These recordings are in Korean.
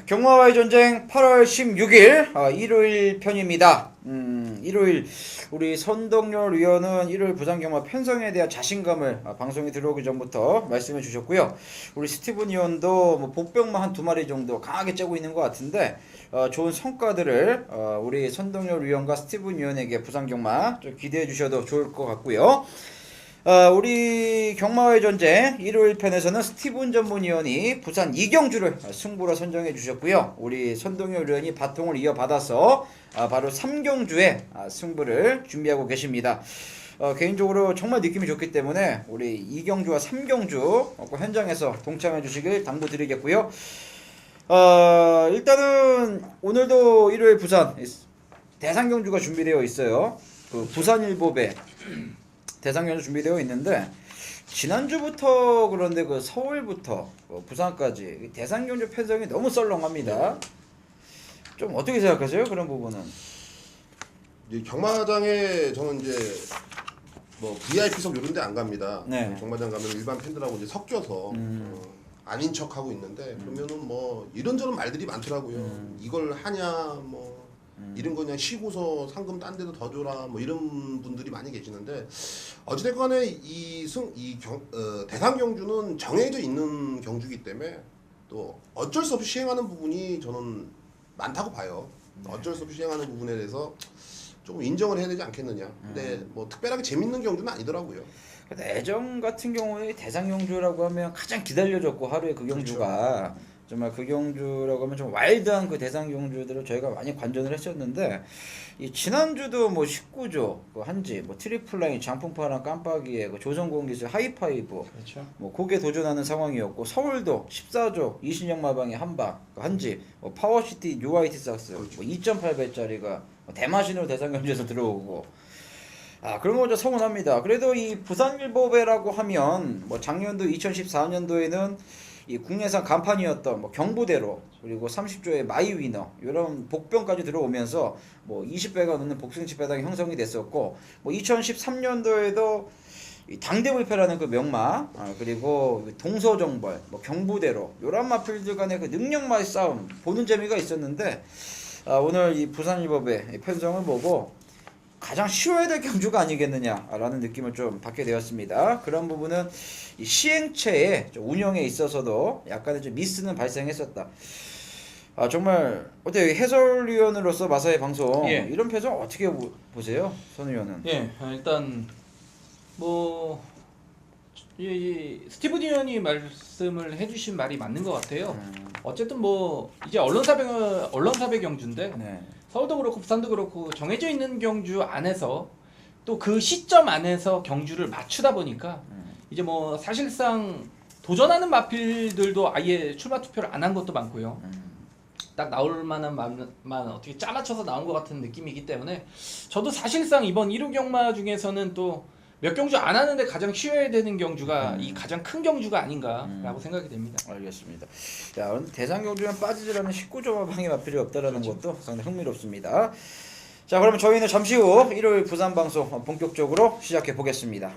경마와의 전쟁 8월 16일 일요일 편입니다. 일요일 우리 선동열 위원은 일요일 부산경마 편성에 대한 자신감을 방송에 들어오기 전부터 말씀해 주셨고요. 우리 스티븐 위원도 뭐 복병만 한 2마리 정도 강하게 째고 있는 것 같은데 좋은 성과들을 우리 선동열 위원과 스티븐 위원에게 부산경마 좀 기대해 주셔도 좋을 것 같고요. 우리 경마와의 전쟁 일요일 편에서는 스티븐 전문위원이 부산 이경주를 승부로 선정해 주셨고요. 우리 선동열 위원이 바통을 이어받아서 바로 3경주의 승부를 준비하고 계십니다. 개인적으로 정말 느낌이 좋기 때문에 우리 이경주와 3경주 현장에서 동참해 주시길 당부드리겠고요. 일단은 오늘도 일요일 부산 대상경주가 준비되어 있어요. 그 부산일보배 대상경주 준비되어 있는데 지난주부터 그런데 그 서울부터 부산까지 대상경주 편성이 너무 썰렁합니다. 좀 어떻게 생각하세요? 그런 부분은? 이제 경마장에 저는 이제 뭐 VIP석 이런 데 안 갑니다. 네. 경마장 가면 일반 팬들하고 이제 섞여서 아닌 척 하고 있는데 그러면은 뭐 이런저런 말들이 많더라고요. 이걸 하냐 뭐 이런 거 그냥 쉬고서 상금 딴 데도 더 줘라 뭐 이런 분들이 많이 계시는데 어찌됐건에 대상 경주는 정해져 있는 경주이기 때문에 또 어쩔 수 없이 시행하는 부분이 저는 많다고 봐요. 어쩔 수 없이 시행하는 부분에 대해서 조금 인정을 해야 되지 않겠느냐. 근데 뭐 특별하게 재밌는 경주는 아니더라고요. 예전 같은 경우에 대상경주라고 하면 가장 기다려졌고 하루에 그 경주가 정말 그 경주라고 하면 좀 와일드한 그 대상 경주들을 저희가 많이 관전을 했었는데 이 지난주도 뭐 19조 그 한지 뭐 트리플라인 장풍파랑 깜빡이에 그 조선공기술 하이파이브 그렇죠. 뭐 거기에 도전하는 상황이었고 서울도 14조 이신영 마방의 한방 그 한지 뭐 파워시티 뉴화이트 삭스 뭐 2.8배짜리가 대마신으로 대상 경주에서 들어오고 그런 거 좀 서운합니다. 그래도 이 부산일보배라고 하면 뭐 작년도 2014년도에는 이 국내산 간판이었던 뭐 경부대로 그리고 30조의 마이위너 이런 복병까지 들어오면서 뭐 20배가 넘는 복승치 배당이 형성이 됐었고 뭐 2013년도에도 이 당대불패라는 그 명마 그리고 동서정벌 뭐 경부대로 요런 마필들 간의 그 능력마의 싸움 보는 재미가 있었는데 오늘 이 부산일보배 편성을 보고 가장 쉬워야 될 경주가 아니겠느냐라는 느낌을 좀 받게 되었습니다. 그런 부분은 이 시행체의 운영에 있어서도 약간의 좀 미스는 발생했었다. 정말 어때요? 해설위원으로서 마사의 방송 이런 표정 어떻게 보세요, 선 의원은? 일단 뭐 이 스티븐 의원이 말씀을 해주신 말이 맞는 것 같아요. 어쨌든 뭐 이제 언론사배 경주인데. 네. 서울도 그렇고 부산도 그렇고 정해져 있는 경주 안에서 또 그 시점 안에서 경주를 맞추다 보니까 이제 뭐 사실상 도전하는 마필들도 아예 출마 투표를 안 한 것도 많고요. 딱 나올 만한 만 어떻게 짜맞춰서 나온 것 같은 느낌이기 때문에 저도 사실상 이번 1호 경마 중에서는 또 몇 경주 안 하는데 가장 쉬워야 되는 경주가 이 가장 큰 경주가 아닌가라고 생각이 됩니다. 알겠습니다. 자, 대상 경주면 빠지질 않는 19조 마방의 마필이 없다라는 것도 상당히 흥미롭습니다. 자, 그러면 저희는 잠시 후 일요일 부산 방송 본격적으로 시작해 보겠습니다.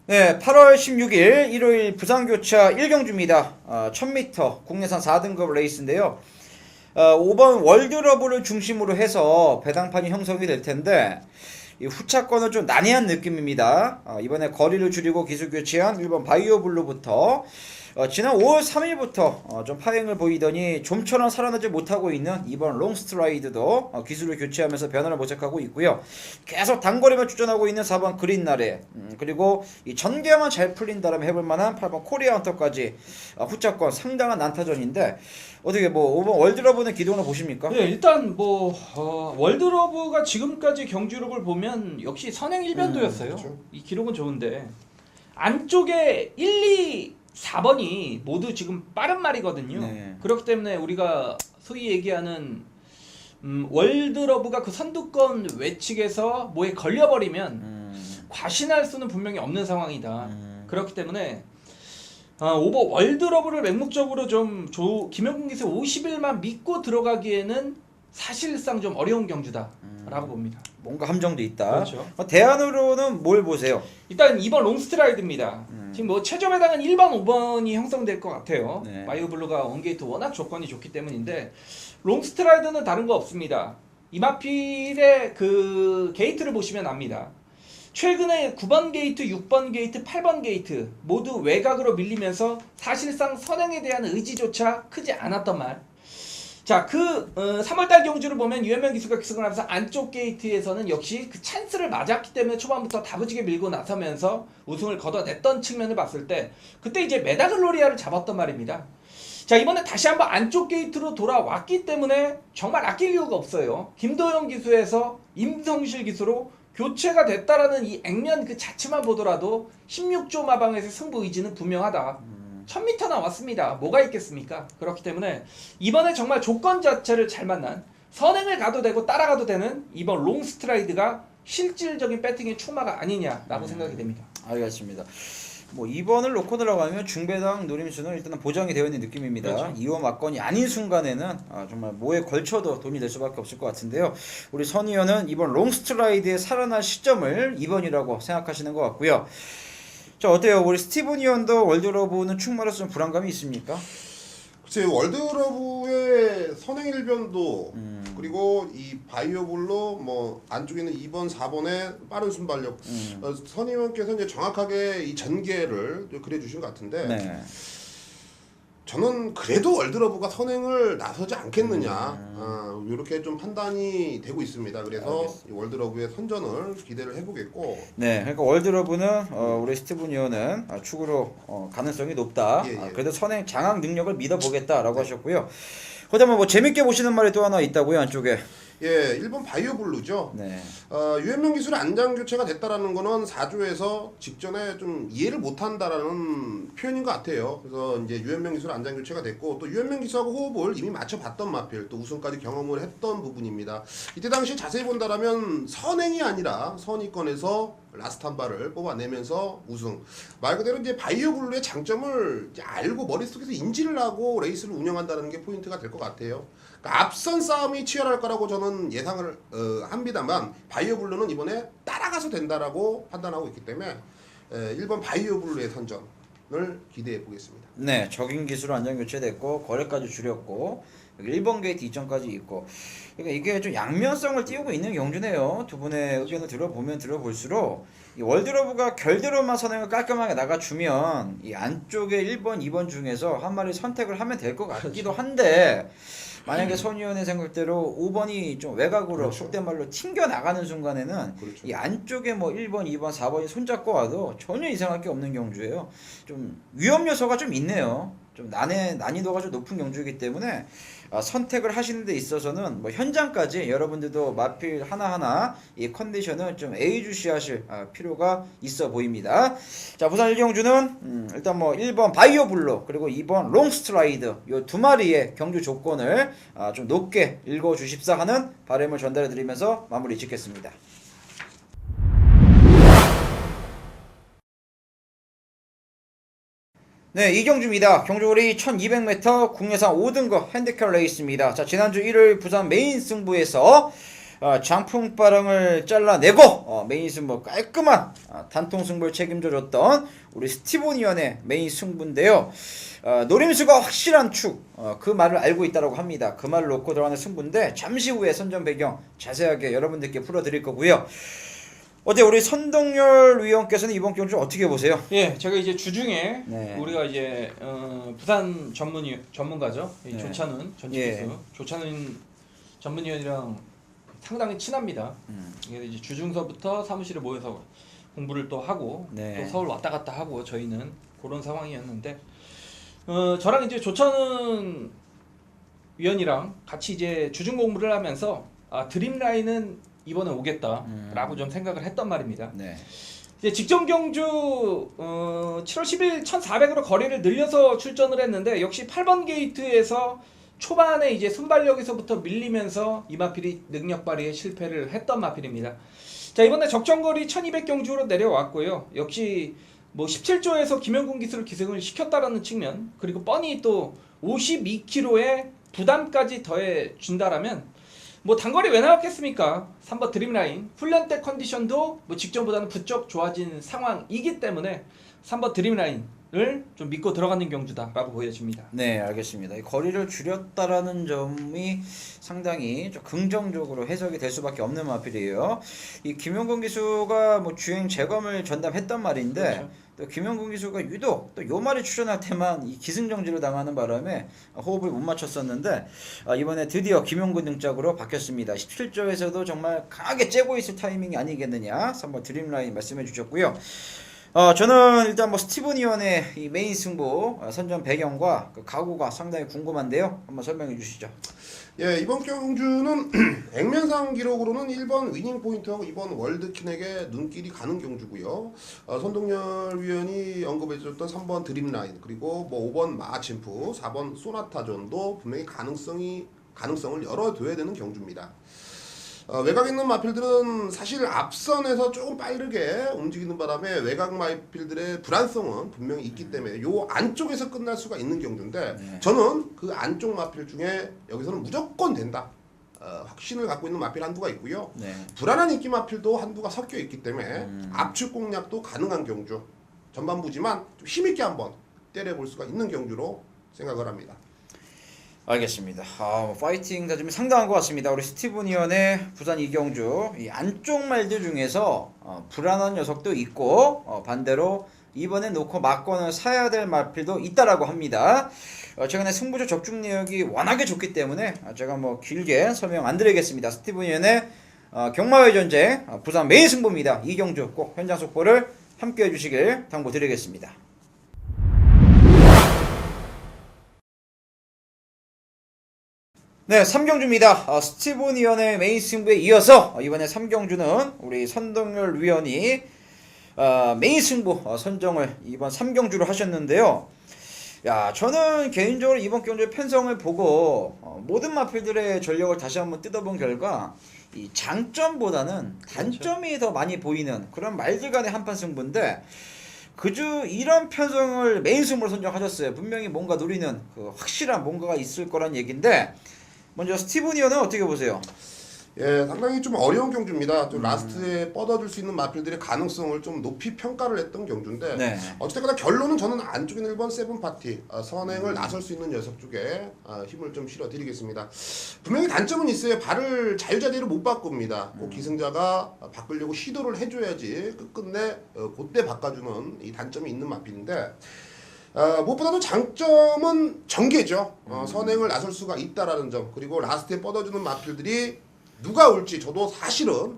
네, 8월 16일 일요일 부산교차 1경주입니다. 1000m 국내산 4등급 레이스인데요. 5번 월드러브를 중심으로 해서 배당판이 형성이 될 텐데 이 후차권은 좀 난해한 느낌입니다. 이번에 거리를 줄이고 기술 교체한 1번 바이오블루부터 지난 5월 3일부터 좀 파행을 보이더니 좀처럼 살아나지 못하고 있는 2번 롱스트라이드도 기술을 교체하면서 변화를 모색하고 있고요. 계속 단거리만 추천하고 있는 4번 그린나래 그리고 이 전개만 잘 풀린다면 해볼 만한 8번 코리아 헌터까지 후차권 상당한 난타전인데 어떻게 뭐 5번 월드러브는 기동을 보십니까? 네, 일단 뭐 월드러브가 지금까지 경주력을 보면 역시 선행일변도였어요. 그렇죠. 이 기록은 좋은데 안쪽에 1, 2, 4번이 모두 지금 빠른 말이거든요. 네. 그렇기 때문에 우리가 소위 얘기하는 월드러브가 그 선두권 외측에서 뭐에 걸려버리면 과신할 수는 분명히 없는 상황이다. 그렇기 때문에 5번 월드러브를 맹목적으로 좀 김영근 기세 50일만 믿고 들어가기에는 사실상 좀 어려운 경주다라고 봅니다. 뭔가 함정도 있다. 그렇죠. 대안으로는 뭘 보세요? 일단 2번 롱스트라이드입니다. 지금 뭐 최저 배당은 1번, 5번이 형성될 것 같아요. 네. 바이오블루가 원게이트 워낙 조건이 좋기 때문인데 롱스트라이드는 다른 거 없습니다. 이마필의 그 게이트를 보시면 압니다. 최근에 9번 게이트, 6번 게이트, 8번 게이트 모두 외곽으로 밀리면서 사실상 선행에 대한 의지조차 크지 않았던 말. 자, 3월달 경주를 보면 유현명 기수가 기승을 하면서 안쪽 게이트에서는 역시 그 찬스를 맞았기 때문에 초반부터 다부지게 밀고 나서면서 우승을 거둬냈던 측면을 봤을 때 그때 이제 메다글로리아를 잡았던 말입니다. 자, 이번에 다시 한번 안쪽 게이트로 돌아왔기 때문에 정말 아낄 이유가 없어요. 김도영 기수에서 임성실 기수로 교체가 됐다라는 이 액면 그 자체만 보더라도 16조 마방에서 승부 의지는 분명하다. 1000m 나왔습니다. 뭐가 있겠습니까? 그렇기 때문에 이번에 정말 조건 자체를 잘 만난 선행을 가도 되고 따라가도 되는 이번 롱스트라이드가 실질적인 배팅의 출마가 아니냐라고 생각이 됩니다. 알겠습니다. 뭐 2번을 놓고 들어가면 중배당 노림수는 일단은 보장이 되어 있는 느낌입니다. 그렇죠. 2호 막건이 아닌 순간에는 정말 뭐에 걸쳐도 돈이 될 수밖에 없을 것 같은데요. 우리 선의원은 이번 롱스트라이드의 살아날 시점을 2번이라고 생각하시는 것 같고요. 자, 어때요? 우리 스티븐 이언도 월드러브는 충마로서 좀 불안감이 있습니까? 글쎄 월드러브의 선행일변도 그리고 이 바이오블로 뭐 안쪽에는 2번, 4번의 빠른 순발력 선의원께서 이제 정확하게 이 전개를 그려주신 것 같은데 네. 저는 그래도 월드러브가 선행을 나서지 않겠느냐 이렇게 좀 판단이 되고 있습니다. 그래서 이 월드러브의 선전을 기대를 해보겠고 네, 그러니까 월드러브는 우리 스티븐 이언은 축으로 가능성이 높다. 예, 예. 그래도 선행 장악 능력을 믿어보겠다라고 하셨고요. 그다음에 뭐 재밌게 보시는 말이 또 하나 있다고요, 안쪽에. 예, 1번 바이오블루죠. 네. 유현명 기술의 안장 교체가 됐다라는 거는 4조에서 직전에 좀 이해를 못한다라는 표현인 것 같아요. 그래서 이제 유현명 기술 안장 교체가 됐고 또 유현명 기수하고 호흡을 이미 맞춰봤던 마필 또 우승까지 경험을 했던 부분입니다. 이때 당시 자세히 본다라면 선행이 아니라 선의권에서 라스트 한 발을 뽑아내면서 우승. 말 그대로 이제 바이오블루의 장점을 이제 알고 머릿속에서 인지를 하고 레이스를 운영한다는 게 포인트가 될 것 같아요. 그러니까 앞선 싸움이 치열할 거라고 저는 예상을 합니다만 바이오블루는 이번에 따라가서 된다라고 판단하고 있기 때문에 1번 바이오블루의 선전을 기대해 보겠습니다. 네, 적인 기술 안전 교체됐고 거래까지 줄였고 1번 게이트 이전까지 있고, 그러니까 이게 좀 양면성을 띄우고 있는 경주네요. 두 분의 의견을 들어보면 들어볼수록 이 월드러브가 결대로만 선행을 깔끔하게 나가주면 이 안쪽에 1번, 2번 중에서 한 마리 선택을 하면 될 것 같기도 한데, 만약에 선의원의 생각대로 5번이 좀 외곽으로 그렇죠. 속된 말로 튕겨 나가는 순간에는 그렇죠. 이 안쪽에 뭐 1번, 2번, 4번이 손잡고 와도 전혀 이상할 게 없는 경주예요. 좀 위험 요소가 좀 있네요. 좀 난이도가 좀 높은 경주이기 때문에 선택을 하시는 데 있어서는 뭐 현장까지 여러분들도 마필 하나하나 이 컨디션을 좀 예의주시하실 필요가 있어 보입니다. 자, 부산 1경주는 일단 뭐 1번 바이오블로 그리고 2번 롱스트라이드 요 두 마리의 경주 조건을 좀 높게 읽어주십사 하는 바람을 전달해 드리면서 마무리 짓겠습니다. 네, 이경주입니다. 경주거리 1200m 국내산 5등급 핸디캡 레이스입니다. 자, 지난주 일요일 부산 메인 승부에서 장풍바람을 잘라내고 메인 승부 깔끔한 단통 승부를 책임져줬던 우리 스티븐 이언의 메인 승부인데요. 노림수가 확실한 축, 그 말을 알고 있다고 합니다. 그 말을 놓고 들어가는 승부인데 잠시 후에 선전 배경 자세하게 여러분들께 풀어드릴 거고요. 어제 우리 선동열 위원께서는 이번 경주 어떻게 보세요? 예, 제가 이제 주중에 네. 우리가 이제 부산 전문가죠. 이 네. 조찬훈 전직 예. 기수, 조찬훈 전문위원이랑 상당히 친합니다. 그래서 이제 주중서부터 사무실에 모여서 공부를 또 하고 네. 또 서울 왔다 갔다 하고 저희는 그런 상황이었는데 저랑 이제 조찬훈 위원이랑 같이 이제 주중 공부를 하면서 드림라인은 이번에 오겠다라고 좀 생각을 했단 말입니다. 네. 이제 직전 경주 7월 10일 1,400으로 거리를 늘려서 출전을 했는데 역시 8번 게이트에서 초반에 이제 순발력에서부터 밀리면서 이마필이 능력 발휘에 실패를 했던 마필입니다. 자, 이번에 적정거리 1200 경주로 내려왔고요. 역시 뭐 17조에서 김영군 기수를 기승을 시켰다라는 측면, 그리고 뻔히 또 52km의 부담까지 더해 준다라면 뭐 단거리 왜 나왔겠습니까? 3번 드림라인 훈련 때 컨디션도 뭐 직전보다는 부쩍 좋아진 상황이기 때문에 3번 드림라인을 좀 믿고 들어가는 경주다라고 보여집니다. 네, 알겠습니다. 이 거리를 줄였다라는 점이 상당히 좀 긍정적으로 해석이 될 수밖에 없는 마필이에요. 이 김용곤 기수가 뭐 주행 재검을 전담했단 말인데 그렇죠. 또 김용곤 기수가 유독 또 요 말이 출연할 때만 이 기승전결을 당하는 바람에 호흡을 못 맞췄었는데 이번에 드디어 김용곤 등짝으로 바뀌었습니다. 17조에서도 정말 강하게 째고 있을 타이밍이 아니겠느냐 3번 드림라인 말씀해 주셨고요. 저는 일단 뭐 스티븐 이원의 이 메인 승부 선전 배경과 그 각오가 상당히 궁금한데요. 한번 설명해 주시죠. 예, 이번 경주는 액면상 기록으로는 1번 위닝 포인트하고 2번 월드킨에게 눈길이 가는 경주고요. 선동열 위원이 언급해줬던 3번 드림라인 그리고 뭐 5번 마침프, 4번 소나타존도 분명히 가능성을 열어둬야 되는 경주입니다. 외곽에 있는 마필들은 사실 앞선에서 조금 빠르게 움직이는 바람에 외곽 마필들의 불안성은 분명히 있기 때문에 요 안쪽에서 끝날 수가 있는 경주인데 네. 저는 그 안쪽 마필 중에 여기서는 무조건 된다. 확신을 갖고 있는 마필 한두가 있고요. 네. 불안한 인기 마필도 한두가 섞여 있기 때문에 압축 공략도 가능한 경주. 전반부지만 좀 힘있게 한번 때려볼 수가 있는 경주로 생각을 합니다. 알겠습니다. 뭐 파이팅 다짐이 상당한 것 같습니다. 우리 스티븐 이원의 부산 이경주 이 안쪽 말들 중에서 불안한 녀석도 있고 반대로 이번에 놓고 막건을 사야 될 마필도 있다라고 합니다. 최근에 승부조 적중 내역이 워낙에 좋기 때문에 제가 뭐 길게 설명 안 드리겠습니다. 스티븐 이원의 경마의 전쟁 부산 메인 승부입니다. 이경주 꼭 현장 속보를 함께 해주시길 당부드리겠습니다. 네, 3경주입니다. 스티븐 위원의 메인 승부에 이어서 이번에 3경주는 우리 선동열 위원이 메인 승부 선정을 이번 3경주로 하셨는데요. 야, 저는 개인적으로 이번 경주의 편성을 보고 모든 마필들의 전력을 다시 한번 뜯어본 결과 이 장점보다는 단점이 더 많이 보이는 그런 말들 간의 한판 승부인데 그주 이런 편성을 메인 승부로 선정하셨어요. 분명히 뭔가 노리는 그 확실한 뭔가가 있을 거란 얘기인데 먼저 스티븐 이어는 어떻게 보세요? 예, 상당히 좀 어려운 경주입니다. 또 라스트에 뻗어줄 수 있는 마필들의 가능성을 좀 높이 평가를 했던 경주인데 네. 어쨌거나 결론은 저는 안쪽에 있는 1번 세븐파티 선행을 나설 수 있는 녀석 쪽에 힘을 좀 실어드리겠습니다. 분명히 단점은 있어요. 발을 자유자재로 못 바꿉니다. 꼭 기승자가 바꾸려고 시도를 해줘야지 끝끝내 그때 바꿔주는 이 단점이 있는 마필인데 무엇보다도 장점은 전개죠. 선행을 나설 수가 있다라는 점 그리고 라스트에 뻗어주는 마필들이 누가 올지 저도 사실은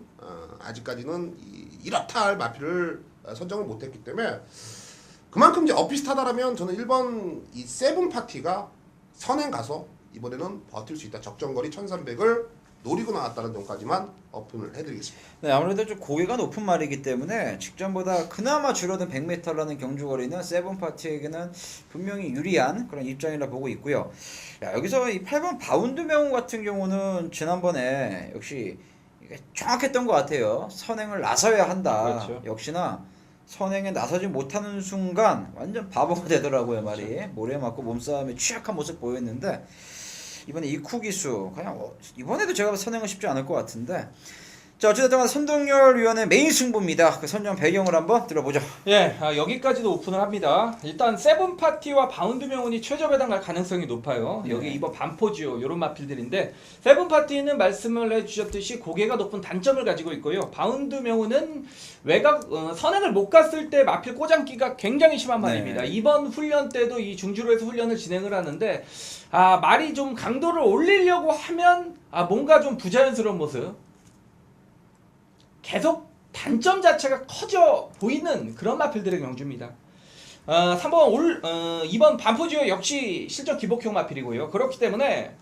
아직까지는 이렇다 할 마필을 선정을 못했기 때문에 그만큼 이제 엇비슷하다라면 저는 1번 이 세븐 파티가 선행 가서 이번에는 버틸 수 있다. 적정거리 1300을 노리고 나왔다는 점까지만 오픈을 해드리겠습니다. 네, 아무래도 좀 고개가 높은 말이기 때문에 직전보다 그나마 줄어든 100m라는 경주거리는 세븐파티에게는 분명히 유리한 그런 입장이라 보고 있고요. 야, 여기서 이 8번 바운드 명호 같은 경우는 지난번에 역시 이게 정확했던 것 같아요. 선행을 나서야 한다. 그렇죠. 역시나 선행에 나서지 못하는 순간 완전 바보가 되더라고요. 말이 그렇죠. 모래 맞고 몸싸움에 취약한 모습 보였는데 이번에 이쿠 기수 그냥 이번에도 제가 선행은 쉽지 않을 것 같은데 자 어쨌든 선동열 위원의 메인 승부입니다. 그 선정 배경을 한번 들어보죠. 예, 여기까지도 오픈을 합니다. 일단 세븐파티와 바운드 명운이 최저 배당 갈 가능성이 높아요. 여기 네. 이번 반포지오 이런 마필들인데 세븐파티는 말씀을 해주셨듯이 고개가 높은 단점을 가지고 있고요. 바운드 명운은 외곽 선행을 못 갔을 때 마필 꼬장기가 굉장히 심한 말입니다. 네. 이번 훈련 때도 이 중주로에서 훈련을 진행을 하는데 말이 좀 강도를 올리려고 하면 뭔가 좀 부자연스러운 모습 계속 단점 자체가 커져 보이는 그런 마필들의 경주입니다. 2번 반포지오 역시 실전 기복형 마필이고요. 그렇기 때문에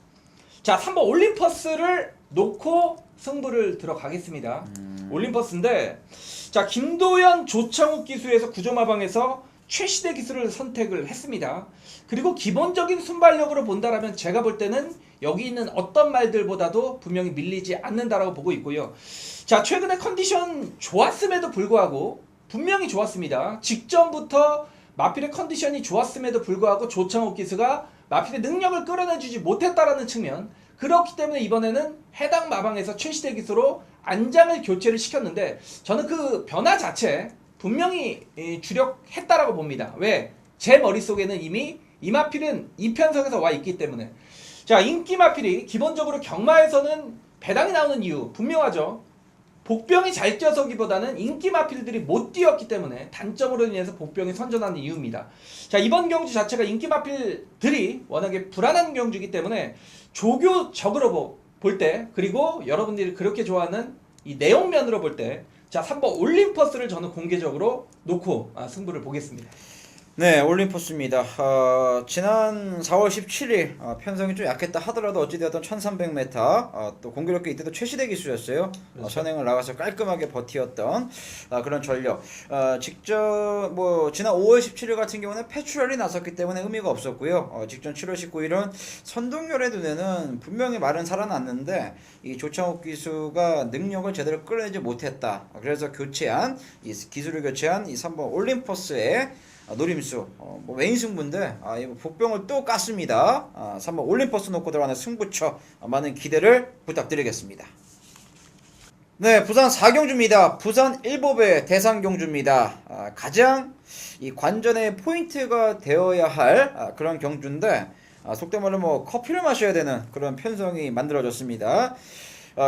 자 3번 올림퍼스를 놓고 승부를 들어가겠습니다. 올림퍼스인데 자 김도현 조창욱 기수에서 구조마방에서 최시대 기수를 선택을 했습니다. 그리고 기본적인 순발력으로 본다라면 제가 볼 때는 여기 있는 어떤 말들보다도 분명히 밀리지 않는다라고 보고 있고요. 자 최근에 컨디션 좋았음에도 불구하고 분명히 좋았습니다. 직전부터 마필의 컨디션이 좋았음에도 불구하고 조창욱 기수가 마필의 능력을 끌어내주지 못했다라는 측면 그렇기 때문에 이번에는 해당 마방에서 최시대 기수로 안장을 교체를 시켰는데 저는 그 변화 자체 분명히 주력했다라고 봅니다. 왜? 제 머릿속에는 이미 이 마필은 이 편성에서 와 있기 때문에. 자, 인기 마필이 기본적으로 경마에서는 배당이 나오는 이유 분명하죠. 복병이 잘 뛰어서기보다는 인기 마필들이 못 뛰었기 때문에 단점으로 인해서 복병이 선전하는 이유입니다. 자, 이번 경주 자체가 인기 마필들이 워낙에 불안한 경주이기 때문에 조교적으로 볼 때, 그리고 여러분들이 그렇게 좋아하는 이 내용면으로 볼 때, 자, 3번 올림퍼스를 저는 공개적으로 놓고 승부를 보겠습니다. 네, 올림포스입니다. 지난 4월 17일 편성이 좀 약했다 하더라도 어찌되었던 1300m 또 공교롭게 이때도 최시대 기수였어요. 그렇죠. 선행을 나가서 깔끔하게 버티었던 그런 전력. 직전 뭐 지난 5월 17일 같은 경우는 패출혈이 나섰기 때문에 의미가 없었고요. 직전 7월 19일은 선동열의 눈에는 분명히 말은 살아났는데 이 조창욱 기수가 능력을 제대로 끌어내지 못했다. 그래서 교체한 이 기수를 교체한 이 3번 올림포스의 노림수 뭐 메인 승부인데 이거 복병을 또 깠습니다. 3번 올림퍼스 놓고 들어가는 승부처 많은 기대를 부탁드리겠습니다. 네, 부산 4경주입니다. 부산 일법의 대상경주입니다. 가장 이 관전의 포인트가 되어야 할 그런 경주인데 속된 말로 뭐 커피를 마셔야 되는 그런 편성이 만들어졌습니다.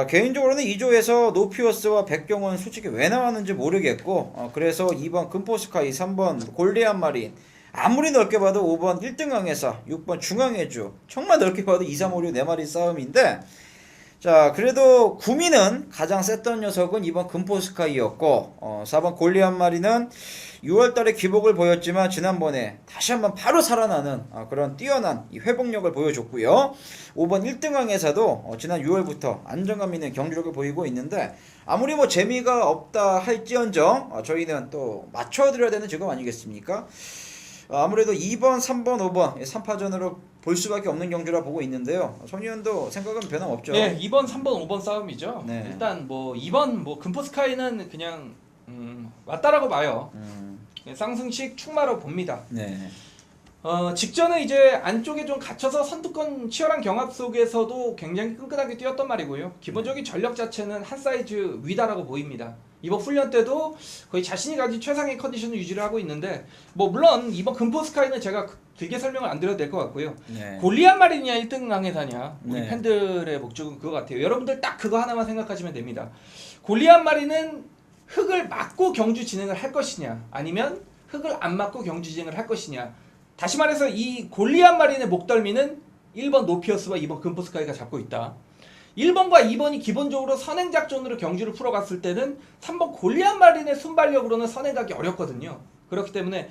개인적으로는 2조에서 노피어스와 백경원 솔직히 왜 나왔는지 모르겠고 그래서 2번 금포스카이, 3번 골리앗 마린 아무리 넓게 봐도 5번 1등강에서 6번 중앙해주 정말 넓게 봐도 2, 3, 5, 6 4마리 싸움인데 자 그래도 구미는 가장 셌던 녀석은 2번 금포스카이였고 4번 골리앗 마리는 6월달에 기복을 보였지만 지난번에 다시 한번 바로 살아나는 그런 뛰어난 이 회복력을 보여줬고요. 5번 1등항에서도 지난 6월부터 안정감 있는 경기력을 보이고 있는데 아무리 뭐 재미가 없다 할지언정 저희는 또 맞춰드려야 되는 직업 아니겠습니까? 아무래도 2번, 3번, 5번 3파전으로 볼 수밖에 없는 경주라 보고 있는데요. 손희원도 생각은 변함없죠. 네, 2번, 3번, 5번 싸움이죠. 네. 일단 뭐 2번 뭐 금포스카이는 그냥 왔다라고 봐요. 쌍승식 충마로 봅니다. 네. 직전에 이제 안쪽에 좀 갇혀서 선두권 치열한 경합 속에서도 굉장히 끈끈하게 뛰었던 말이고요. 기본적인 전력 자체는 한 사이즈 위다라고 보입니다. 이번 훈련 때도 거의 자신이 가진 최상의 컨디션을 유지를 하고 있는데 뭐 물론 이번 금포스카이는 제가 길게 설명을 안 드려도 될 것 같고요. 네. 골리앗 마리냐 1등 강해사냐 우리 네. 팬들의 목적은 그거 같아요. 여러분들 딱 그거 하나만 생각하시면 됩니다. 골리앗 마리는 흙을 맞고 경주 진행을 할 것이냐 아니면 흙을 안 맞고 경주 진행을 할 것이냐. 다시 말해서 이 골리앗 마린의 목덜미는 1번 노피어스와 2번 금포스카이가 잡고 있다. 1번과 2번이 기본적으로 선행작전으로 경주를 풀어갔을 때는 3번 골리앗 마린의 순발력으로는 선행하기 어렵거든요. 그렇기 때문에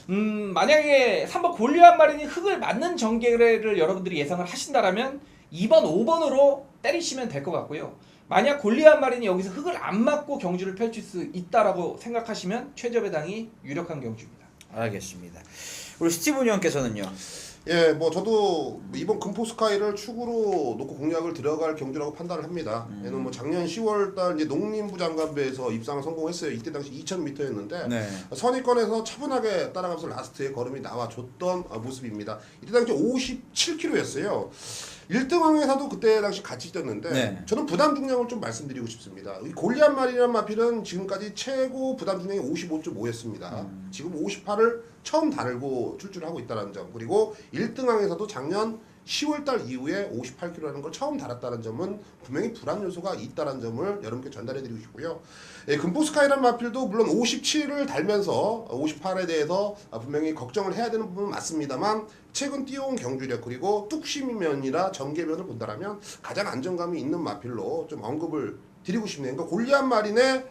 만약에 3번 골리앗 마린이 흙을 맞는 전개를 여러분들이 예상을 하신다라면 2번, 5번으로 때리시면 될 것 같고요. 만약 골리앗 마린이 여기서 흙을 안 맞고 경주를 펼칠 수 있다라고 생각하시면 최저 배당이 유력한 경주입니다. 알겠습니다. 우리 스티븐 형께서는요. 예, 뭐 저도 이번 금포스카이를 축으로 놓고 공략을 들어갈 경주라고 판단을 합니다. 얘는 뭐 작년 10월달 이제 농림부 장관배에서 입상을 성공했어요. 이때 당시 2,000m였는데 네. 선입권에서 차분하게 따라가면서 라스트에 걸음이 나와줬던 모습입니다. 이때 당시 57kg였어요. 1등왕에서도 그때 당시 같이 뛰었는데 네. 저는 부담 중량을 좀 말씀드리고 싶습니다. 이 골리앗 마리란 마필은 지금까지 최고 부담 중량이 55.5였습니다. 지금 58을 처음 달고 출주를 하고 있다는 점, 그리고 1등왕에서도 작년 10월달 이후에 58kg라는 걸 처음 달았다는 점은 분명히 불안 요소가 있다는 점을 여러분께 전달해드리고 싶고요. 예, 금포스카이란 마필도 물론 57을 달면서 58에 대해서 분명히 걱정을 해야 되는 부분은 맞습니다만 최근 뛰어온 경주력 그리고 뚝심면이나 전개면을 본다라면 가장 안정감이 있는 마필로 좀 언급을 드리고 싶네요. 그러니까 골리앗 마린의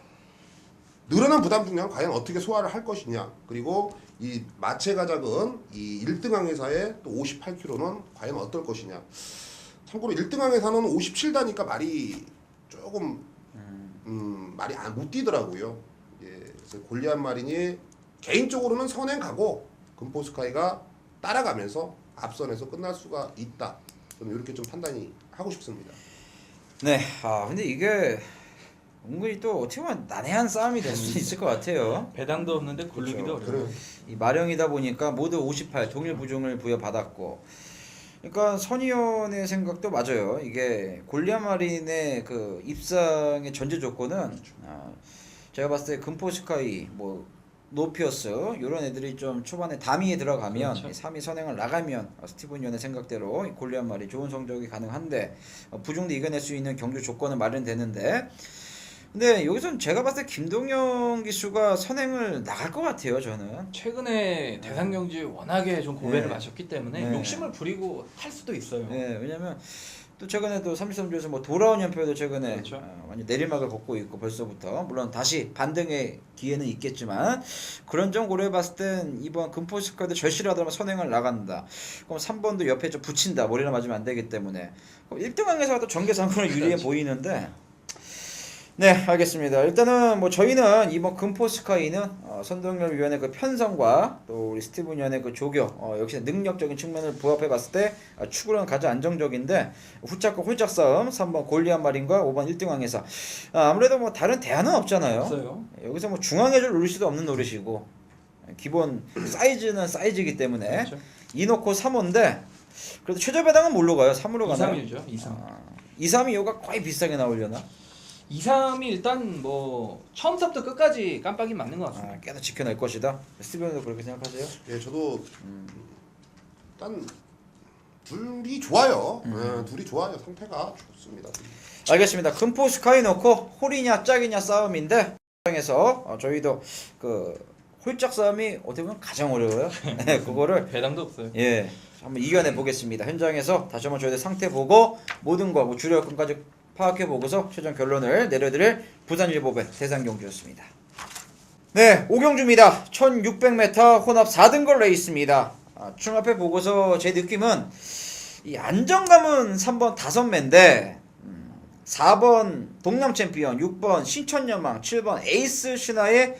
늘어난 부담 중량 과연 어떻게 소화를 할 것이냐, 그리고 이 마체가 작은 이 1등항에서의 또 58kg는 과연 어떨 것이냐. 참고로 1등항에서는 57다니까 말이 조금 말이 못 뛰더라고요. 예, 그래서 골리앗 마린이 개인적으로는 선행 가고 금포스카이가 따라가면서 앞선에서 끝날 수가 있다. 저는 이렇게 좀 판단이 하고 싶습니다. 네. 근데 이게 은근히 또 어떻게 보면 난해한 싸움이 될 수 있을 것 같아요. 배당도 없는데 고르기도 그렇죠. 어려워요. 이 마령이다 보니까 모두 58 동일 부종을 부여받았고, 그러니까 선의원의 생각도 맞아요. 이게 골리앗 마린의 그 입상의 전제 조건은 제가 봤을 때 금포스카이 뭐 노피어스 이런 애들이 좀 초반에 다미에 들어가면 그렇죠. 3위 선행을 나가면 스티븐 연의 생각대로 골리앗 말이 좋은 성적이 가능한데 부중도 이겨낼 수 있는 경주 조건은 마련되는데 근데 여기서는 제가 봤을 때 김동영 기수가 선행을 나갈 것 같아요 저는. 최근에 대상 경주 워낙에 좀 고배를 네. 마셨기 때문에 네. 욕심을 부리고 탈 수도 있어요. 네, 왜냐면 또 최근에 또 33조에서 뭐 돌아온 연표도 최근에 그렇죠. 완전 내리막을 걷고 있고 벌써부터 물론 다시 반등의 기회는 있겠지만 그런 점 고려해봤을 땐 이번 금포스카드 절실하다면 선행을 나간다. 그럼 3번도 옆에 좀 붙인다. 머리를 맞으면 안 되기 때문에 1등항에서 또 전개상으로 유리해 그렇죠. 보이는데 네, 알겠습니다. 일단은 뭐 저희는 이번 금포스카이는 선동열 위원의 그 편성과 또 우리 스티븐 위원의 그 조교 역시 능력적인 측면을 부합해 봤을 때 추구는 가장 안정적인데 후짝과 홀짝 싸움 3번 골리앗 마린과 5번 1등왕에서 아무래도 뭐 다른 대안은 없잖아요. 없어요. 여기서 뭐 중앙에줄 누릴 수도 없는 노릇이고 기본 사이즈는 사이즈이기 때문에 그렇죠. 2놓고 3호인데 그래도 최저 배당은 뭘로 가요? 3으로 2, 가나요? 3이죠. 2, 3. 2, 3이 요가 거의 비슷하게 나오려나? 2, 3이 일단 뭐 처음부터 끝까지 깜빡이 맞는 것 같습니다. 계속 지켜낼 것이다. 스티븐도 그렇게 생각하세요? 예, 저도 일단 둘이 좋아요. 둘이 좋아요. 상태가 좋습니다. 알겠습니다. 금포 스카이 넣고 홀이냐 짝이냐 싸움인데 에서 저희도 그 홀짝 싸움이 어떻게 보면 가장 어려워요. 네, 그거를 배당도 없어요. 예 한번 이겨내 보겠습니다. 현장에서 다시 한번 저희들 상태 보고 모든 거 뭐 주력권까지 파악해 보고서 최종 결론을 내려드릴 부산일보배 대상경주였습니다. 네, 5경주입니다. 1600m 혼합 4등걸 레이스입니다. 충합해 보고서 제 느낌은 이 안정감은 3번 5매인데 4번 동남 챔피언, 6번 신천여망, 7번 에이스 신화의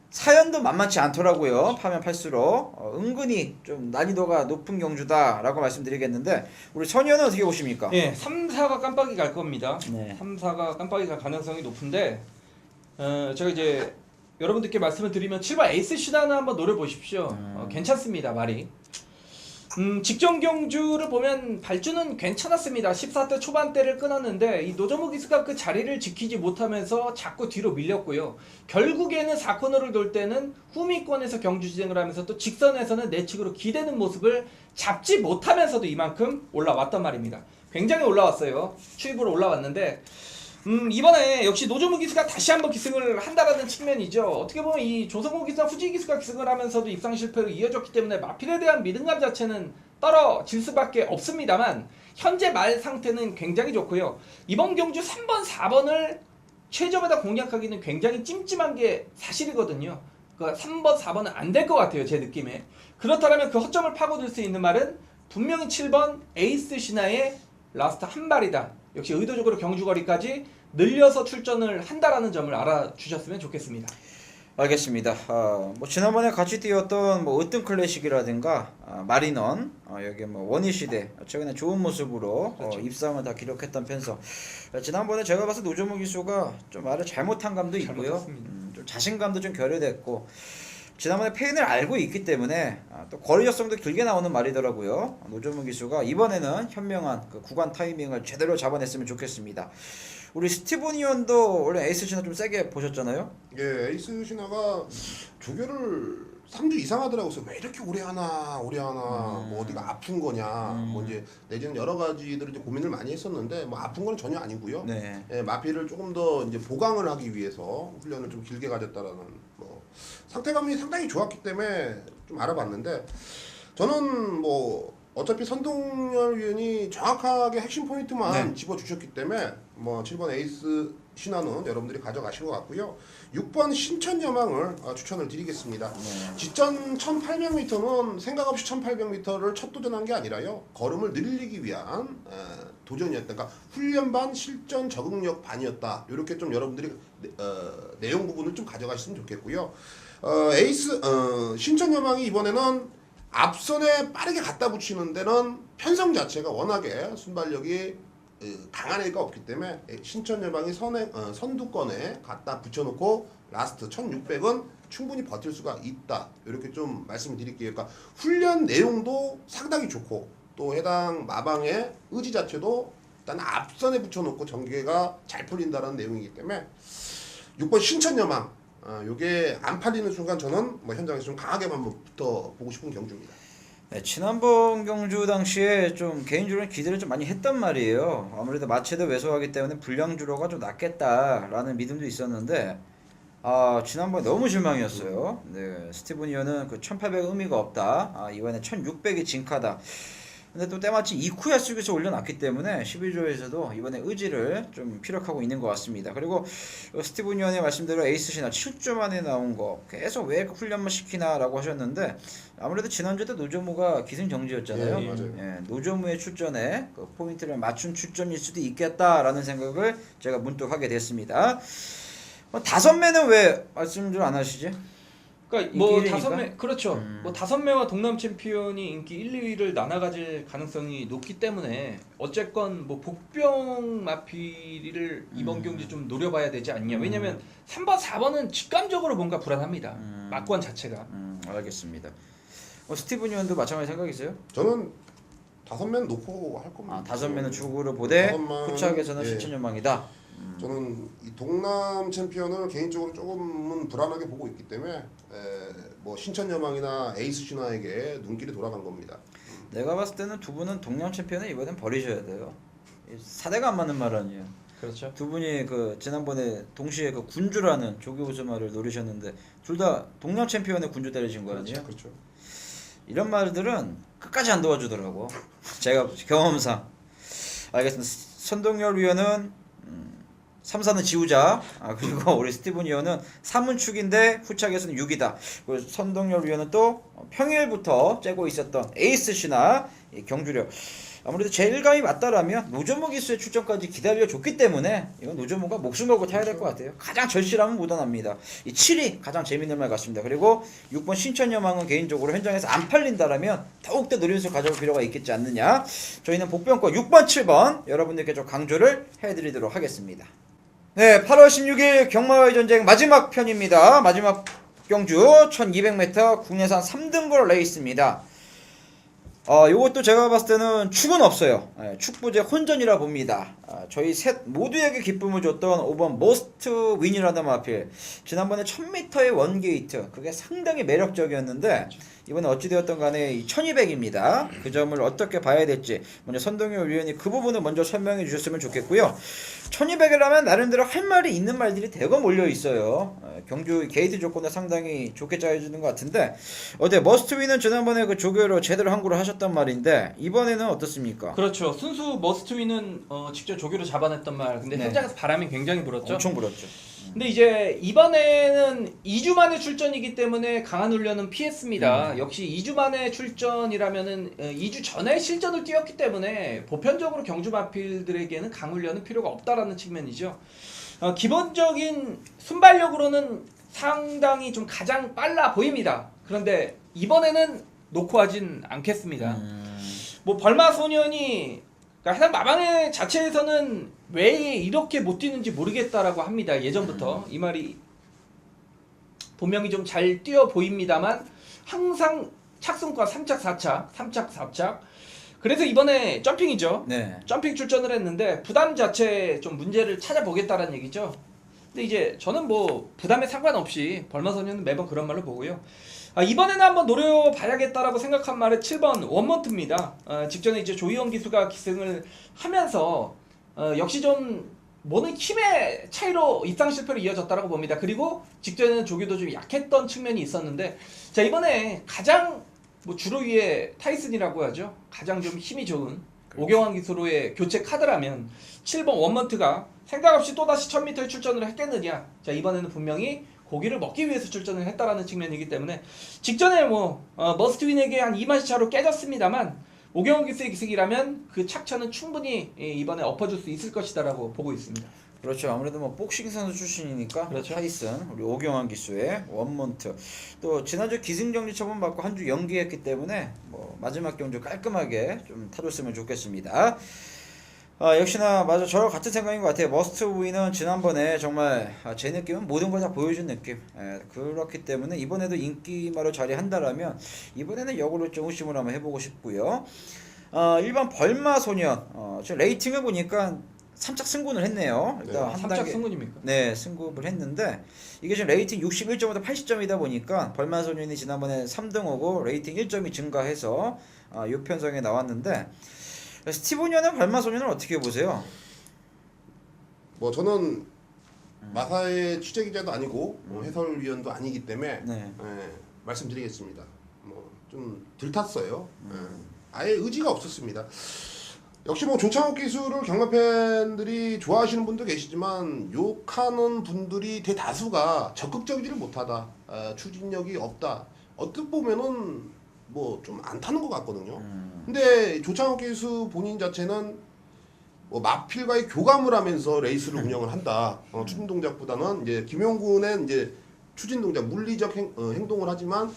사연도 만만치 않더라고요. 파면 팔수록 은근히 좀 난이도가 높은 경주다라고 말씀드리겠는데 우리 선의원은 어떻게 보십니까? 예, 3, 4가 깜빡이 갈 겁니다. 네. 3, 4가 깜빡이 갈 가능성이 높은데 제가 이제 여러분들께 말씀을 드리면 7번 에이스 시다는 한번 노려보십시오. 괜찮습니다. 말이. 직전 경주를 보면 발주는 괜찮았습니다. 14대 초반대를 끊었는데 이 노조모 기수가 그 자리를 지키지 못하면서 자꾸 뒤로 밀렸고요. 결국에는 4코너를 돌 때는 후미권에서 경주 진행을 하면서 또 직선에서는 내측으로 기대는 모습을 잡지 못하면서도 이만큼 올라왔단 말입니다. 굉장히 올라왔어요. 추입으로 올라왔는데 이번에 역시 노조무 기수가 다시 한번 기승을 한다라는 측면이죠. 어떻게 보면 이 조성호 기수나 후지 기수가 기승을 하면서도 입상 실패로 이어졌기 때문에 마필에 대한 믿음감 자체는 떨어질 수밖에 없습니다만 현재 말 상태는 굉장히 좋고요. 이번 경주 3번, 4번을 최저보다 공략하기는 굉장히 찜찜한 게 사실이거든요. 그러니까 3번, 4번은 안 될 것 같아요. 제 느낌에. 그렇다면 그 허점을 파고들 수 있는 말은 분명히 7번 에이스 신화의 라스트 한 발이다. 역시 의도적으로 경주거리까지 늘려서 출전을 한다라는 점을 알아주셨으면 좋겠습니다. 알겠습니다. 뭐 지난번에 같이 뛰었던 뭐 으뜸 클래식이라든가 마리넌 여기 뭐 원희 시대 최근에 좋은 모습으로 그렇죠. 입상을 다 기록했던 편서 지난번에 제가 봐서 노조무 기수가 좀 말을 잘못한 감도 있고요. 잘못했습니다. 좀 자신감도 좀 결여됐고 지난번에 페인을 알고 있기 때문에 또 거리적성도 길게 나오는 말이더라고요. 노조무 기수가 이번에는 현명한 그 구간 타이밍을 제대로 잡아냈으면 좋겠습니다. 우리 스티븐 의원도 원래 에이스 신화 좀 세게 보셨잖아요. 예, 에이스 신화가 조교를 3주 이상 하더라고요. 그래서 왜 이렇게 오래 하나, 뭐 어디가 아픈 거냐, 뭐 이제 내지는 여러 가지들을 이제 고민을 많이 했었는데 뭐 아픈 건 전혀 아니고요. 네. 예, 마피를 조금 더 이제 보강을 하기 위해서 훈련을 좀 길게 가졌다라는 뭐 상태감이 상당히 좋았기 때문에 좀 알아봤는데 저는 뭐 어차피 선동열 위원이 정확하게 핵심 포인트만 네. 집어주셨기 때문에 뭐 7번 에이스 신화는 여러분들이 가져가신 것 같고요. 6번 신천여망을 추천을 드리겠습니다. 네. 직전 1800m는 생각 없이 1800m를 첫 도전한 게 아니라요. 걸음을 늘리기 위한 도전이었다. 그러니까 훈련 반 실전 적응력 반이었다. 이렇게 좀 여러분들이 내용 부분을 좀 가져가시면 좋겠고요. 에이스 신천여망이 이번에는 앞선에 빠르게 갖다 붙이는 데는 편성 자체가 워낙에 순발력이 강한 애가 없기 때문에 신천여망이 선두권에 갖다 붙여놓고 라스트 1600은 충분히 버틸 수가 있다. 이렇게 좀 말씀을 드릴게요. 그러니까 훈련 내용도 상당히 좋고 또 해당 마방의 의지 자체도 일단 앞선에 붙여놓고 전개가 잘 풀린다는 내용이기 때문에 6번 신천여망. 요게 안 팔리는 순간 저는 뭐 현장에서 좀 강하게만 붙어 보고 싶은 경주입니다. 네, 지난번 경주 당시에 좀 개인적으로 기대를 좀 많이 했단 말이에요. 아무래도 마체도 왜소하기 때문에 불량 주로가 좀 낫겠다라는 믿음도 있었는데 지난번에 너무 실망이었어요. 네, 스티븐 이어는 그 1800 의미가 없다. 이번에 1600이 징크하다. 근데 또 때마침 이쿠야 속에서 올려놨기 때문에 12조에서도 이번에 의지를 좀 피력하고 있는 것 같습니다. 그리고 스티븐 위원의 말씀대로 에이스 신화 7조 만에 나온 거 계속 왜 훈련만 시키나라고 하셨는데 아무래도 지난주에도 노조무가 기승정지였잖아요. 예, 맞아요. 예, 노조무의 출전에 그 포인트를 맞춘 출전일 수도 있겠다라는 생각을 제가 문득 하게 됐습니다. 5매는 왜 말씀 좀 안 하시지? 그러니까 뭐 인기 5매 그렇죠. 뭐 5매와 동남 챔피언이 인기 1, 2위를 나눠 가질 가능성이 높기 때문에 어쨌건 뭐 복병 마필을 이번 경기 좀 노려봐야 되지 않냐. 왜냐면 3번, 4번은 직감적으로 뭔가 불안합니다. 막권 자체가. 알겠습니다. 스티븐 위원도 마찬가지 생각이세요? 저는 5매는 놓고 할 겁니다. 5매는 축으로 보되 5만, 후착에서는 예. 신천여망이다. 저는 이 동남 챔피언을 개인적으로 조금은 불안하게 보고 있기 때문에 뭐 신천여망이나 에이스 신화에게 눈길이 돌아간 겁니다. 내가 봤을 때는 두 분은 동양 챔피언을 이번엔 버리셔야 돼요. 사대가 안 맞는 말 아니에요. 그렇죠. 두 분이 그 지난번에 동시에 그 군주라는 조기 우승말을 노리셨는데 둘 다 동양 챔피언의 군주 때리신 거 아니에요? 그렇죠. 이런 말들은 끝까지 안 도와주더라고. 제가 경험상. 알겠습니다. 선동열 위원은 3사는 지우자. 그리고 우리 스티븐 위원은 3은 축인데 후착에서는 6이다. 그리고 선동열 위원은 또 평일부터 째고 있었던 에이스 신화 경주력. 아무래도 제일감이 맞다라면 노조모 기수의 출전까지 기다려줬기 때문에 이건 노조모가 목숨 걸고 타야 될 것 같아요. 가장 절실함은 묻어납니다. 이 7위 가장 재밌는 말 같습니다. 그리고 6번 신천여망은 개인적으로 현장에서 안 팔린다라면 더욱더 노림수 가져올 필요가 있겠지 않느냐. 저희는 복병권 6번 7번 여러분들께 좀 강조를 해드리도록 하겠습니다. 네, 8월 16일 경마의 전쟁 마지막 편입니다. 마지막 경주 1200m 국내산 3등급 레이스입니다. 요것도 제가 봤을 때는 축은 없어요. 축부제 혼전이라 봅니다. 저희 셋 모두에게 기쁨을 줬던 5번 머스트 윈이라는 마필. 지난번에 1000m의 원게이트 그게 상당히 매력적이었는데 이번에 어찌되었던 간에 1200입니다. 그 점을 어떻게 봐야 될지 먼저 선동열 위원이 그 부분을 먼저 설명해 주셨으면 좋겠고요. 1200이라면 나름대로 할 말이 있는 말들이 대거 몰려 있어요. 경주 게이트 조건을 상당히 좋게 짜여주는 것 같은데 어때 머스트 윈은 지난번에 그 조교로 제대로 항구를 하셨단 말인데 이번에는 어떻습니까? 그렇죠. 순수 머스트윈은 직접 조교로 잡아냈던 말. 근데 네. 현장에서 바람이 굉장히 불었죠. 엄청 불었죠. 근데 이제 이번에는 2주 만에 출전이기 때문에 강한 훈련은 피했습니다. 역시 2주 만에 출전이라면은 2주 전에 실전을 뛰었기 때문에 보편적으로 경주 마필들에게는 강 훈련은 필요가 없다라는 측면이죠. 기본적인 순발력으로는 상당히 좀 가장 빨라 보입니다. 그런데 이번에는 놓고 하진 않겠습니다. 뭐 벌마 소년이 그러니까 해당 마방의 자체에서는 왜 이렇게 못 뛰는지 모르겠다라고 합니다. 예전부터 이 말이 분명히 좀 잘 뛰어 보입니다만 항상 착순과 3착 4착 3착 4착 그래서 이번에 점핑이죠. 네. 점핑 출전을 했는데 부담 자체에 좀 문제를 찾아보겠다라는 얘기죠. 근데 이제 저는 뭐 부담에 상관없이 벌마소년은 매번 그런 말로 보고요. 이번에는 한번 노려봐야겠다라고 생각한 말은 7번 원먼트입니다. 직전에 이제 조희영 기수가 기승을 하면서 역시 좀 뭐는 힘의 차이로 입상 실패로 이어졌다라고 봅니다. 그리고 직전에는 조교도 좀 약했던 측면이 있었는데 자 이번에 가장 뭐 주로 위에 타이슨이라고 하죠. 가장 좀 힘이 좋은 오경환 기수로의 교체 카드라면 7번 원먼트가 생각 없이 또다시 1000m에 출전을 했겠느냐. 자 이번에는 분명히 고기를 먹기 위해서 출전을 했다라는 측면이기 때문에 직전에 뭐 머스트윈에게 한 2만 시차로 깨졌습니다만 오경원 기수의 기승이라면 그 착차는 충분히 이번에 엎어줄 수 있을 것이다라고 보고 있습니다. 그렇죠. 아무래도 뭐 복싱 선수 출신이니까 그렇죠. 타이슨 우리 오경환 기수의 원먼트 또 지난주 기승정지 처분 받고 한 주 연기했기 때문에 뭐 마지막 경주 깔끔하게 좀 타줬으면 좋겠습니다. 역시나 맞아 저랑 같은 생각인 것 같아요. 머스트 윈은 지난번에 정말 제 느낌은 모든 걸 다 보여준 느낌. 그렇기 때문에 이번에도 인기마로 자리한다라면 이번에는 역으로 좀 의심을 한번 해보고 싶고요. 일반 벌마 소년 지금 레이팅을 보니까 3착 승군을 했네요. 일단 네. 한 3짝 단계 승군입니까? 네, 승급을 했는데 이게 지금 레이팅 61점부터 80점이다 보니까 벌만소년이 지난번에 3등하고 레이팅 1점이 증가해서 이 편성에 나왔는데 스티브니언의 벌만소년을 어떻게 보세요? 뭐 저는 마사의 취재 기자도 아니고 해설위원도 아니기 때문에 네. 말씀드리겠습니다. 뭐 좀 들탔어요. 아예 의지가 없었습니다. 역시 뭐 조창욱 기수를 경마 팬들이 좋아하시는 분도 계시지만 욕하는 분들이 대다수가 적극적이지를 못하다, 추진력이 없다. 어떻게 보면은 뭐 좀 안 타는 것 같거든요. 근데 조창욱 기수 본인 자체는 뭐 마필과의 교감을 하면서 레이스를 운영을 한다. 추진 동작보다는 이제 김용군은 이제 추진 동작, 물리적 행동을 하지만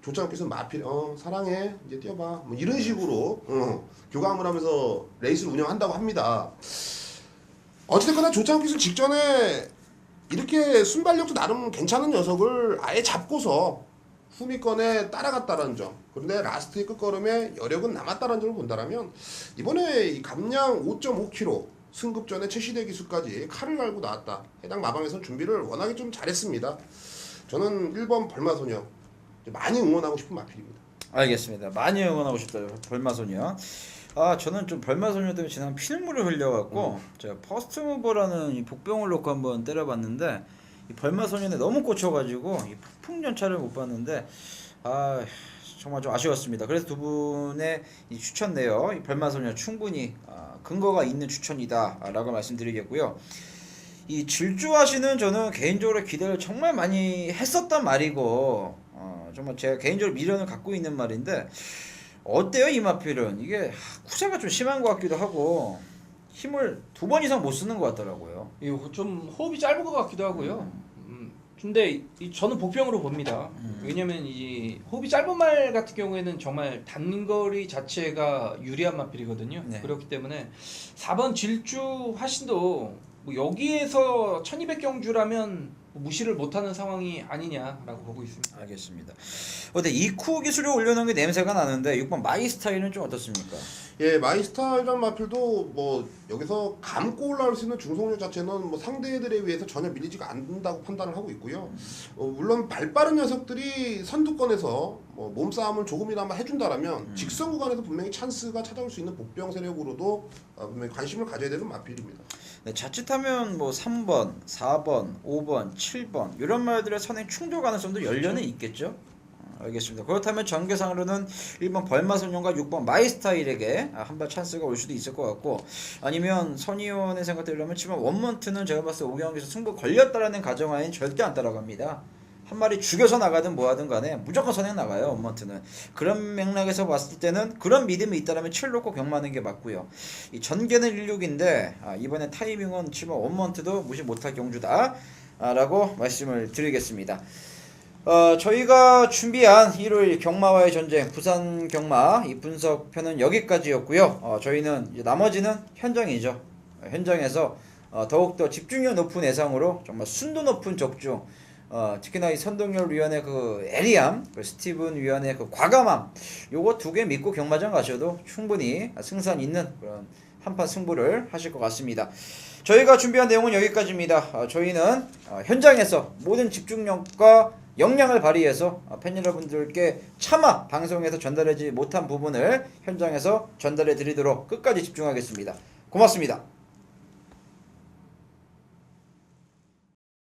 조창욱께서 마필 사랑해 이제 뛰어봐 뭐 이런 식으로 교감을 하면서 레이스를 운영한다고 합니다. 어찌됐거나 조창욱께서 직전에 이렇게 순발력도 나름 괜찮은 녀석을 아예 잡고서 후미권에 따라갔다는 점, 그런데 라스트의 끝걸음에 여력은 남았다는 점을 본다면 이번에 이 감량 5.5km 승급전에 최시대 기수까지 칼을 갈고 나왔다. 해당 마방에서 준비를 워낙에 좀 잘했습니다. 저는 1번 벌마소녀 많이 응원하고 싶은 마필입니다. 알겠습니다. 많이 응원하고 싶다. 벌마소년. 저는 좀 벌마소년 때문에 지난 피눈물을 흘려갖고 제가 퍼스트 무버라는 이 복병을 놓고 한번 때려봤는데 이 벌마소년에 너무 꽂혀가지고 이 폭풍 연차를 못 봤는데 정말 좀 아쉬웠습니다. 그래서 두 분의 이 추천 내요. 이 벌마소년 충분히 근거가 있는 추천이다라고 말씀드리겠고요. 이 질주하시는 저는 개인적으로 기대를 정말 많이 했었단 말이고 정말 제가 개인적으로 미련을 갖고 있는 말인데 어때요 이 마필은? 이게 쿠세가 좀 심한 것 같기도 하고 힘을 2번 이상 못 쓰는 것 같더라고요. 이거 좀 호흡이 짧은 것 같기도 하고요. 근데 저는 복병으로 봅니다. 왜냐면 이 호흡이 짧은 말 같은 경우에는 정말 단거리 자체가 유리한 마필이거든요. 네. 그렇기 때문에 4번 질주 화신도 뭐 여기에서 1200경주라면 무시를 못하는 상황이 아니냐라고 보고 있습니다. 알겠습니다. 근데 이쿠 기술을 올려놓은 게 냄새가 나는데 6번 마이 스타일은 좀 어떻습니까? 예, 마이스타이란 마필도 뭐 여기서 감고 올라올 수 있는 중속력 자체는 뭐 상대들에 비해서 전혀 밀리지가 않는다고 판단을 하고 있고요. 물론 발 빠른 녀석들이 선두권에서 뭐 몸싸움을 조금이나마 해준다라면 직선 구간에서 분명히 찬스가 찾아올 수 있는 복병 세력으로도 분명히 관심을 가져야 되는 마필입니다. 네, 자칫하면 뭐 3번, 4번, 5번, 7번 이런 말들의 선행 충돌 가능성도 열려는 있겠죠. 알겠습니다. 그렇다면 전개상으로는 1번 벌마소년과 6번 마이스타일에게 한 발 찬스가 올 수도 있을 것 같고 아니면 선의원의 생각대로라면 7번 원먼트는 제가 봤을 때 오경기에서 승부 걸렸다라는 가정하에는 절대 안 따라갑니다. 한 마리 죽여서 나가든 뭐하든 간에 무조건 선행 나가요 원먼트는. 그런 맥락에서 봤을 때는 그런 믿음이 있다면 7 놓고 경마하는 게 맞고요. 이 전개는 16인데 이번에 타이밍은 7번 원먼트도 무시 못할 경주다 라고 말씀을 드리겠습니다. 저희가 준비한 일요일 경마와의 전쟁 부산 경마 이 분석편은 여기까지였고요. 저희는 이제 나머지는 현장이죠. 현장에서 더욱더 집중력 높은 예상으로 정말 순도 높은 적중 특히나 이 선동열 위원의 그 에리암, 스티븐 위원의 그 과감함 요거 2개 믿고 경마장 가셔도 충분히 승산 있는 그런 한판 승부를 하실 것 같습니다. 저희가 준비한 내용은 여기까지입니다. 저희는 현장에서 모든 집중력과 역량을 발휘해서 팬 여러분들께 차마 방송에서 전달하지 못한 부분을 현장에서 전달해 드리도록 끝까지 집중하겠습니다. 고맙습니다.